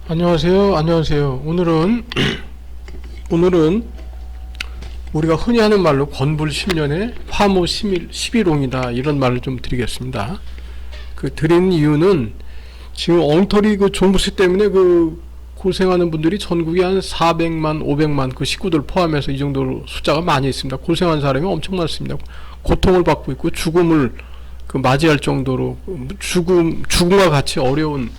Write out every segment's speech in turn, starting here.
안녕하세요. 안녕하세요. 오늘은 우리가 흔히 하는 말로 건불 10년에 화모 11홍이다 이런 말을 좀 드리겠습니다. 그 드린 이유는 지금 엉터리 그 종부세 때문에 그 고생하는 분들이 전국에 한 400만, 500만 그 식구들 포함해서 이 정도로 숫자가 많이 있습니다. 고생한 사람이 엄청 많습니다. 고통을 받고 있고 죽음을 그 맞이할 정도로 죽음과 같이 어려운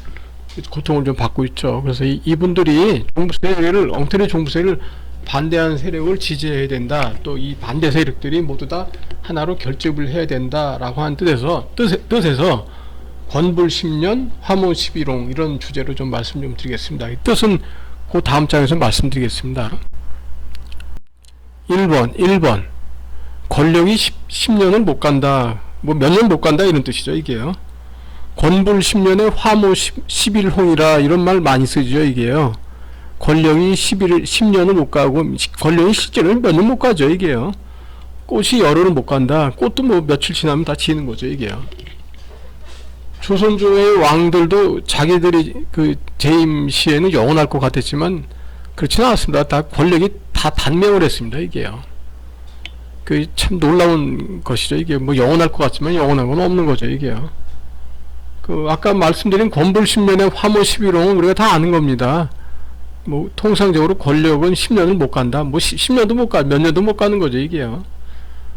고통을 좀 받고 있죠. 그래서 이분들이 종부세를, 엉터리 종부세를 반대하는 세력을 지지해야 된다. 또 이 반대 세력들이 모두 다 하나로 결집을 해야 된다라고 하는 뜻에서 건불 10년, 화모 11홍 이런 주제로 좀 말씀 좀 드리겠습니다. 이 뜻은 그 다음 장에서 말씀드리겠습니다. 1번 권력이 10년을 못 간다. 뭐 몇 년 못 간다 이런 뜻이죠. 이게요. 건불 10년에 화모 11홍이라 이런 말 많이 쓰죠. 이게요. 권력이 10년을 못 가고 권력이 실제로 몇 년 못 가죠. 이게요. 꽃이 열흘을 못 간다. 꽃도 뭐 며칠 지나면 다 지는 거죠. 이게요. 조선조의 왕들도 자기들이 그 재임 시에는 영원할 것 같았지만 그렇지는 않았습니다. 다 권력이 다 단명을 했습니다. 이게요. 그 참 놀라운 것이죠. 이게 뭐 영원할 것 같지만 영원한 건 없는 거죠. 이게요. 그 아까 말씀드린 건불 10년에 화모 11홍은 우리가 다 아는 겁니다. 뭐 통상적으로 권력은 10년을 못 간다. 뭐 10년도 못 가, 몇 년도 못 가는 거죠. 이게요.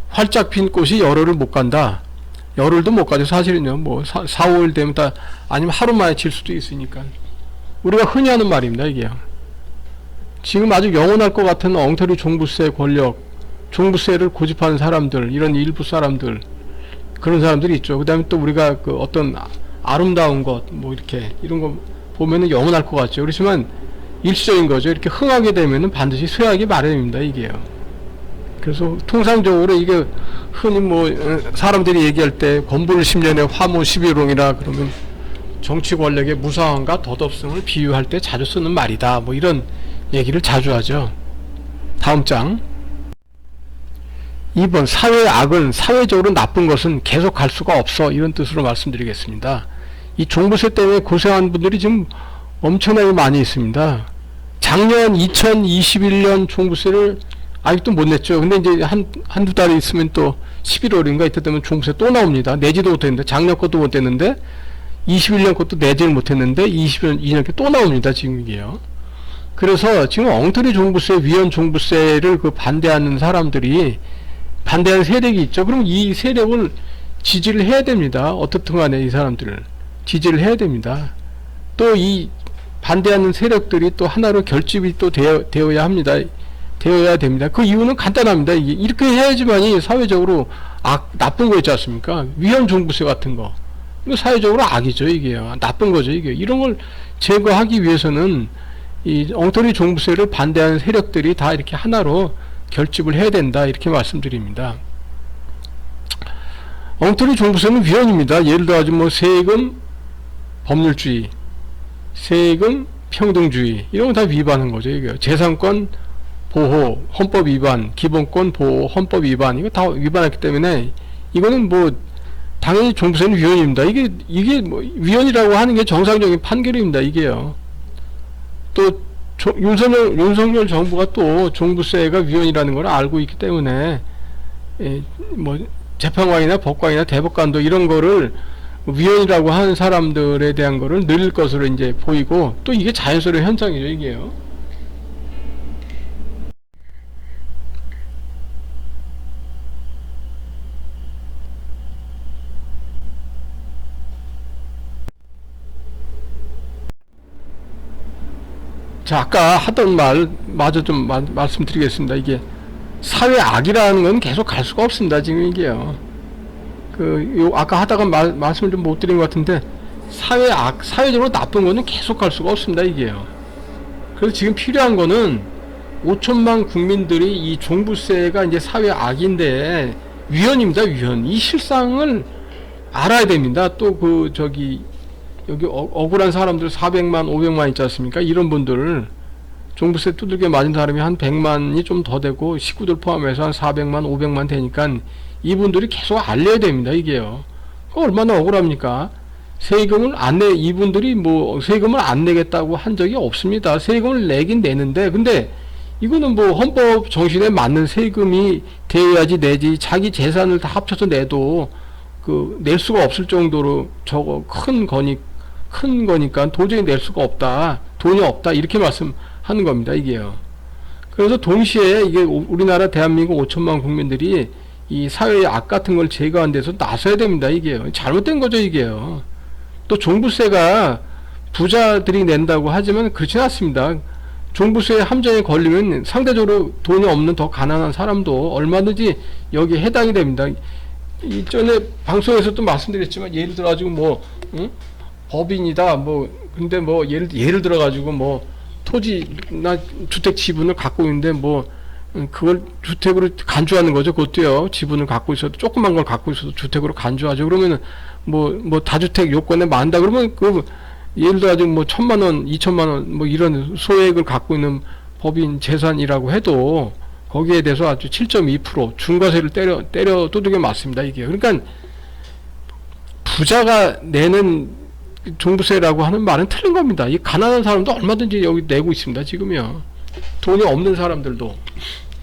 활짝 핀 꽃이 열흘을 못 간다. 열흘도 못 가죠. 사실은요. 뭐 4, 5일 되면 다 아니면 하루 만에 질 수도 있으니까. 우리가 흔히 하는 말입니다. 이게요. 지금 아주 영원할 것 같은 엉터리 종부세 권력, 종부세를 고집하는 사람들, 이런 일부 사람들, 그런 사람들이 있죠. 그 다음에 또 우리가 그 어떤 아름다운 것, 뭐 이렇게 이런 거 보면은 영원할 것 같죠. 그렇지만 일시적인 거죠. 이렇게 흥하게 되면은 반드시 쇠하기 마련입니다. 이게요. 그래서 통상적으로 이게 흔히 뭐 사람들이 얘기할 때 건불 10년에 화모 11홍이라 그러면 정치 권력의 무상함과 덧없음을 비유할 때 자주 쓰는 말이다. 뭐 이런 얘기를 자주 하죠. 다음 장. 2번 사회의 악은, 사회적으로 나쁜 것은 계속 갈 수가 없어. 이런 뜻으로 말씀드리겠습니다. 이 종부세 때문에 고생한 분들이 지금 엄청나게 많이 있습니다. 작년 2021년 종부세를 아직도 못 냈죠. 근데 이제 한두 달이 있으면 또 11월인가 이때 되면 종부세 또 나옵니다. 내지도 못했는데, 작년 것도 못 냈는데 21년 것도 내지를 못했는데 22년 게 또 나옵니다. 지금 이게요. 그래서 지금 엉터리 종부세, 위헌 종부세를 그 반대하는 사람들이 반대하는 세력이 있죠. 그럼 이 세력을 지지를 해야 됩니다. 어떻든 간에 이 사람들을 지지를 해야 됩니다. 또 이 반대하는 세력들이 또 하나로 결집이 또 되어야 합니다. 되어야 됩니다. 그 이유는 간단합니다. 이렇게 해야지만이 사회적으로 나쁜 거 있지 않습니까? 위헌 종부세 같은 거. 이거 사회적으로 악이죠. 이게요. 나쁜 거죠. 이게. 이런 걸 제거하기 위해서는 이 엉터리 종부세를 반대하는 세력들이 다 이렇게 하나로 결집을 해야 된다. 이렇게 말씀드립니다. 엉터리 종부세는 위헌입니다. 예를 들어 뭐 세금 법률주의, 세금 평등주의 이런 건 다 위반한 거죠. 이게 재산권 보호 헌법 위반, 기본권 보호 헌법 위반 이거 다 위반했기 때문에 이거는 뭐 당연히 종부세는 위헌입니다. 이게 뭐 위헌이라고 하는 게 정상적인 판결입니다. 이게요. 또 윤석열 정부가 또 종부세가 위헌이라는 걸 알고 있기 때문에 뭐 재판관이나 법관이나 대법관도 이런 거를 위헌이라고 하는 사람들에 대한 거를 늘릴 것으로 이제 보이고 또 이게 자연스러운 현상이죠. 이게요. 자, 아까 하던 말 마저 좀 말씀드리겠습니다. 이게 사회 악이라는 건 계속 갈 수가 없습니다. 지금 이게요. 아까 하다가 말씀을 좀 못 드린 것 같은데 사회 악, 사회적으로 나쁜 거는 계속 갈 수가 없습니다. 이게요. 그래서 지금 필요한 거는 5천만 국민들이 이 종부세가 이제 사회 악인데 위헌입니다. 위헌. 이 실상을 알아야 됩니다. 또 여기 억울한 사람들 400만, 500만 있지 않습니까? 이런 분들 종부세 두들겨 맞은 사람이 한 100만이 좀 더 되고 식구들 포함해서 한 400만, 500만 되니까 이분들이 계속 알려야 됩니다. 이게요. 얼마나 억울합니까? 세금을 이분들이 뭐 세금을 안 내겠다고 한 적이 없습니다. 세금을 내긴 내는데, 근데 이거는 뭐 헌법 정신에 맞는 세금이 되어야지 내지, 자기 재산을 다 합쳐서 내도 낼 수가 없을 정도로 저거 큰 거니까 도저히 낼 수가 없다. 돈이 없다. 이렇게 말씀하는 겁니다. 이게요. 그래서 동시에 이게 우리나라 대한민국 5천만 국민들이 이 사회의 악 같은 걸 제거하는 데서 나서야 됩니다. 이게요. 잘못된 거죠. 이게요. 또 종부세가 부자들이 낸다고 하지만 그렇지는 않습니다. 종부세 함정에 걸리면 상대적으로 돈이 없는 더 가난한 사람도 얼마든지 여기에 해당이 됩니다. 이전에 방송에서도 말씀드렸지만, 예를 들어 가지고 뭐 법인이다 뭐, 근데 뭐 예를 들어 가지고 뭐 토지나 주택 지분을 갖고 있는데 뭐 그걸 주택으로 간주하는 거죠. 그것도요. 지분을 갖고 있어도, 조그만 걸 갖고 있어도 주택으로 간주하죠. 그러면은 뭐 다주택 요건에 만다 그러면 예를 들어 가지고 뭐 1,000만원 2,000만원 뭐 이런 소액을 갖고 있는 법인 재산이라고 해도 거기에 대해서 아주 7.2% 중과세를 때려 두들겨 맞습니다. 이게. 그러니까 부자가 내는 종부세라고 하는 말은 틀린 겁니다. 이 가난한 사람도 얼마든지 여기 내고 있습니다. 지금요. 돈이 없는 사람들도.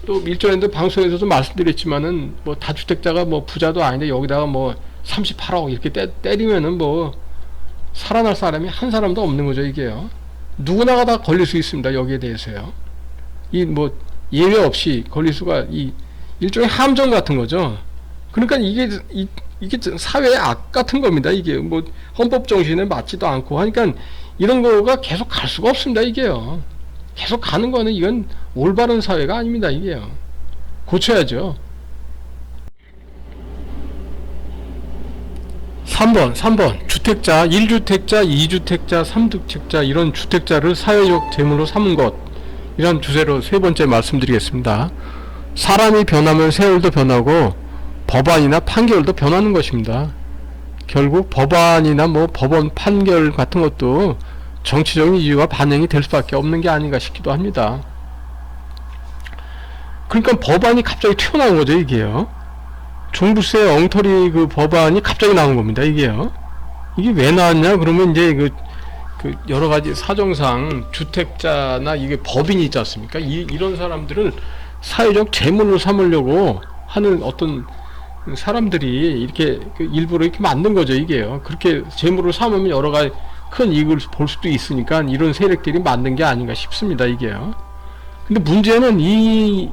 또 일전에도 방송에서도 말씀드렸지만은 뭐 다주택자가 뭐 부자도 아닌데 여기다가 뭐 38억 이렇게 때리면은 뭐 살아날 사람이 한 사람도 없는 거죠. 이게요. 누구나가 다 걸릴 수 있습니다. 여기에 대해서요. 이 뭐 예외 없이 걸릴 수가, 이 일종의 함정 같은 거죠. 그러니까 이게 사회의 악 같은 겁니다. 이게 뭐 헌법 정신에 맞지도 않고 하니까 이런 거가 계속 갈 수가 없습니다. 이게요. 계속 가는 거는 이건 올바른 사회가 아닙니다. 이게요. 고쳐야죠. 3번 주택자, 1주택자, 2주택자, 3주택자 이런 주택자를 사회적 재물로 삼은 것, 이런 주제로 세 번째 말씀드리겠습니다. 사람이 변하면 세월도 변하고 법안이나 판결도 변하는 것입니다. 결국 법안이나 뭐 법원 판결 같은 것도 정치적인 이유가 반영이 될 수밖에 없는 게 아닌가 싶기도 합니다. 그러니까 법안이 갑자기 튀어나온 거죠. 이게요. 종부세 엉터리 그 법안이 갑자기 나온 겁니다. 이게요. 이게 왜 나왔냐 그러면 이제 그 여러 가지 사정상 주택자나 이게 법인이 있지 않습니까? 이런 사람들을 사회적 재물로 삼으려고 하는 어떤 사람들이 이렇게 일부러 이렇게 만든 거죠. 이게요. 그렇게 재물로 삼으면 여러 가지 큰 이익을 볼 수도 있으니까 이런 세력들이 만든 게 아닌가 싶습니다. 이게요. 근데 문제는 이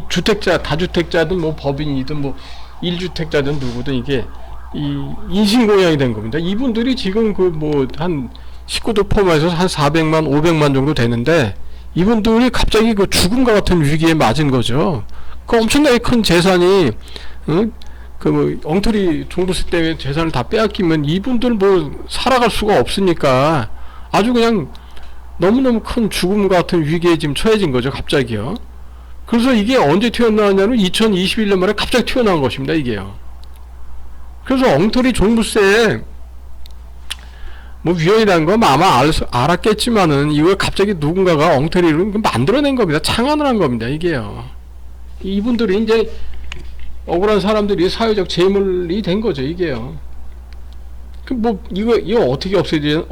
주택자, 다주택자든 뭐 법인이든 뭐 1주택자든 누구든 이게 이 인신공양이 된 겁니다. 이분들이 지금 그 뭐 한 식구들 포함해서 한 400만, 500만 정도 되는데 이분들이 갑자기 그 죽음과 같은 위기에 맞은 거죠. 그 엄청나게 큰 재산이, 그 뭐 엉터리 종부세 때문에 재산을 다 빼앗기면 이분들 뭐 살아갈 수가 없으니까 아주 그냥 너무너무 큰 죽음 같은 위기에 지금 처해진 거죠. 갑자기요. 그래서 이게 언제 튀어나왔냐면 2021년 말에 갑자기 튀어나온 것입니다. 이게요. 그래서 엉터리 종부세에 뭐 위헌이라는 건 아마 알았겠지만은 이걸 갑자기 누군가가 엉터리로 만들어낸 겁니다. 창안을 한 겁니다. 이게요. 이분들이 이제 억울한 사람들이 사회적 재물이 된 거죠. 이게요. 뭐 이거 어떻게 없애야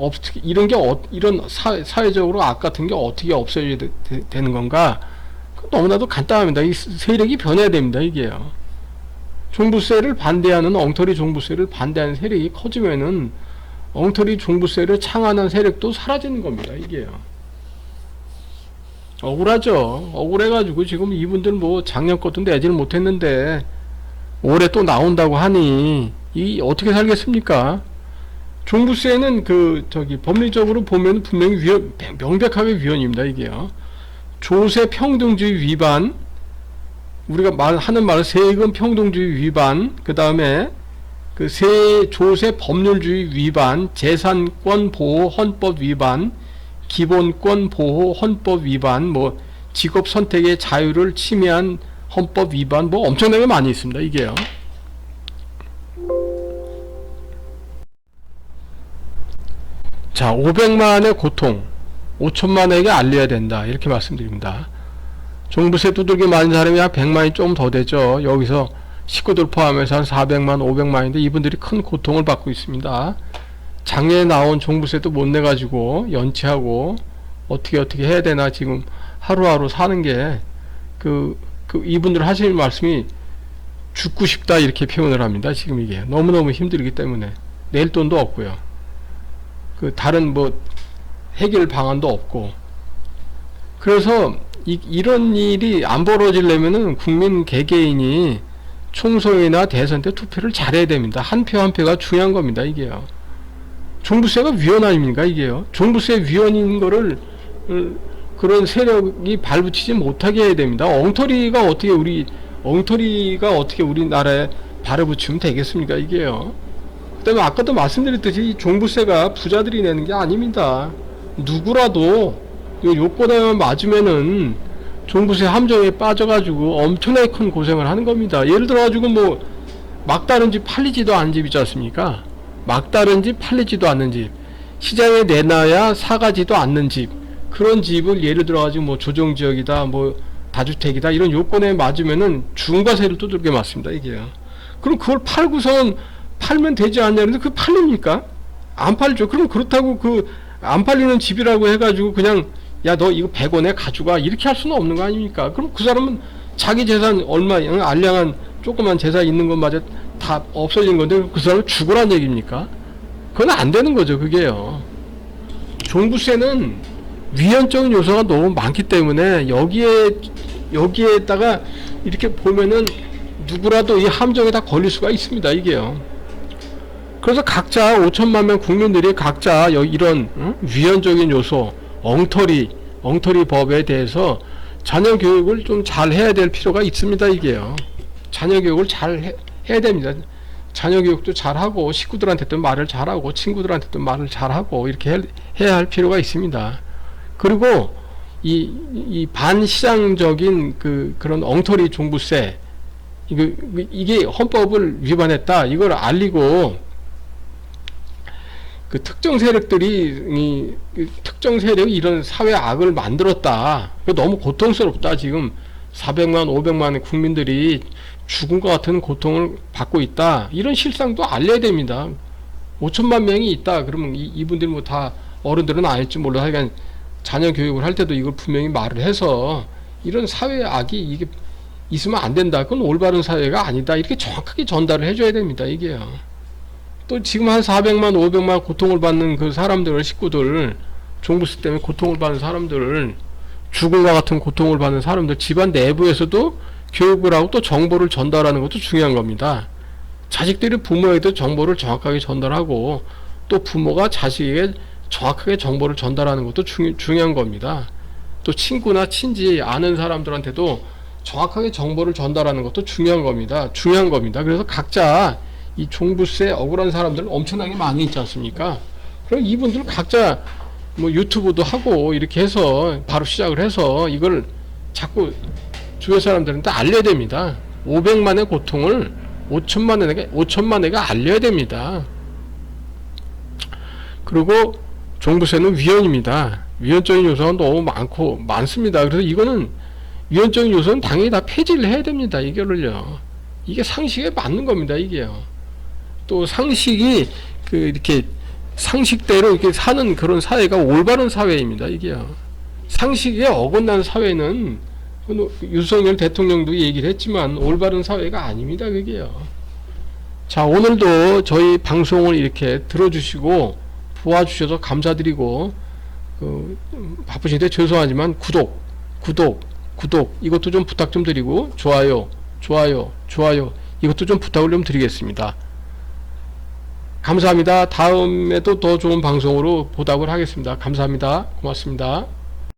이런 게 이런 사회적으로 악 같은 게 어떻게 없어져야 되는 건가? 너무나도 간단합니다. 이 세력이 변해야 됩니다. 이게요. 종부세를 반대하는, 엉터리 종부세를 반대하는 세력이 커지면은 엉터리 종부세를 창안한 세력도 사라지는 겁니다. 이게요. 억울하죠. 억울해가지고 지금 이분들 뭐 작년 것도 내지를 못했는데 올해 또 나온다고 하니 이 어떻게 살겠습니까? 종부세는 법리적으로 보면 분명히 명백하게 위헌입니다. 이게요. 조세 평등주의 위반, 우리가 하는 말은 세금 평등주의 위반, 그 다음에 조세 법률주의 위반, 재산권 보호 헌법 위반, 기본권 보호 헌법 위반, 뭐 직업 선택의 자유를 침해한 헌법 위반, 뭐 엄청나게 많이 있습니다. 이게요. 자, 500만의 고통 5천만에게 알려야 된다. 이렇게 말씀드립니다. 종부세 두들겨 맞은 사람이 한 100만이 좀 더 되죠. 여기서 식구들 포함해서 한 400만, 500만인데 이분들이 큰 고통을 받고 있습니다. 작년에 나온 종부세도 못 내가지고 연체하고 어떻게 해야 되나 지금 하루하루 사는 게 이분들 하시는 말씀이 죽고 싶다 이렇게 표현을 합니다. 지금 이게 너무너무 힘들기 때문에 낼 돈도 없고요. 다른 뭐 해결 방안도 없고, 그래서 이런 일이 안 벌어지려면은 국민 개개인이 총선이나 대선 때 투표를 잘해야 됩니다. 한 표 한 표가 중요한 겁니다. 이게요. 종부세가 위헌 아닙니까? 이게요. 종부세 위헌인 거를 그런 세력이 발붙이지 못하게 해야 됩니다. 엉터리가 어떻게 우리나라에 발붙이면 되겠습니까? 이게요. 그다음에 아까도 말씀드렸듯이 종부세가 부자들이 내는 게 아닙니다. 누구라도 요건에만 맞으면은 종부세 함정에 빠져가지고 엄청나게 큰 고생을 하는 겁니다. 예를 들어가지고 뭐 막다른 집 팔리지도 않은 집 있지 않습니까? 막다른 집 팔리지도 않는 집, 시장에 내놔야 사가지도 않는 집, 그런 집을 예를 들어가지고 뭐 조정지역이다, 뭐 다주택이다 이런 요건에 맞으면은 중과세를 두들겨 맞습니다. 이게요. 그럼 그걸 팔면 되지 않냐는데 그 팔립니까? 안 팔죠. 그럼 그렇다고 안 팔리는 집이라고 해가지고 그냥 야 너 이거 100원에 가져가 이렇게 할 수는 없는 거 아닙니까? 그럼 그 사람은 자기 재산 얼마 알량한 조그만 재산 있는 것마저 다 없어지는 건데 그 사람은 죽으란 얘기입니까? 그건 안 되는 거죠. 그게요. 종부세는 위헌적인 요소가 너무 많기 때문에 여기에다가 이렇게 보면은 누구라도 이 함정에 다 걸릴 수가 있습니다. 이게요. 그래서 각자 5천만 명 국민들이 각자 이런 위헌적인 요소, 엉터리 법에 대해서 자녀 교육을 좀 잘 해야 될 필요가 있습니다. 이게요. 자녀 교육을 잘 해야 됩니다. 자녀 교육도 잘하고 식구들한테도 말을 잘하고 친구들한테도 말을 잘하고 이렇게 해야 할 필요가 있습니다. 그리고 이 반시장적인 그런 엉터리 종부세 이게 헌법을 위반했다 이걸 알리고 특정 세력들이 특정 세력이 이런 사회 악을 만들었다. 너무 고통스럽다. 지금 400만 500만의 국민들이 죽은 것 같은 고통을 받고 있다. 이런 실상도 알려야 됩니다. 5천만 명이 있다. 그러면 이분들이 뭐 다 어른들은 아닐지 몰라. 하여간 자녀 교육을 할 때도 이걸 분명히 말을 해서 이런 사회 악이 이게 있으면 안 된다. 그건 올바른 사회가 아니다. 이렇게 정확하게 전달을 해줘야 됩니다. 이게요. 또 지금 한 400만 500만 고통을 받는 그 사람들 식구들 종부세 때문에 고통을 받는 사람들 죽음과 같은 고통을 받는 사람들 집안 내부에서도 교육을 하고 또 정보를 전달하는 것도 중요한 겁니다. 자식들이 부모에게도 정보를 정확하게 전달하고 또 부모가 자식에게 정확하게 정보를 전달하는 것도 중요한 겁니다. 또 친구나 친지 아는 사람들한테도 정확하게 정보를 전달하는 것도 중요한 겁니다. 그래서 각자 이 종부세 억울한 사람들 엄청나게 많이 있지 않습니까? 그럼 이분들 각자 뭐 유튜브도 하고 이렇게 해서 바로 시작을 해서 이걸 자꾸 주변 사람들한테 알려야 됩니다. 500만의 고통을 5천만에게 알려야 됩니다. 그리고 종부세는 위헌입니다. 위헌적인 요소가 너무 많습니다. 그래서 이거는 위헌적인 요소는 당연히 다 폐지를 해야 됩니다. 이거를요. 이게 상식에 맞는 겁니다. 이게요. 또 상식이 이렇게 상식대로 이렇게 사는 그런 사회가 올바른 사회입니다. 이게요. 상식에 어긋난 사회는 윤석열 대통령도 얘기를 했지만 올바른 사회가 아닙니다. 그게요. 자, 오늘도 저희 방송을 이렇게 들어주시고 도와주셔서 감사드리고 바쁘신데 죄송하지만 구독 이것도 좀 부탁 좀 드리고 좋아요 이것도 좀 부탁을 좀 드리겠습니다. 감사합니다. 다음에도 더 좋은 방송으로 보답을 하겠습니다. 감사합니다. 고맙습니다.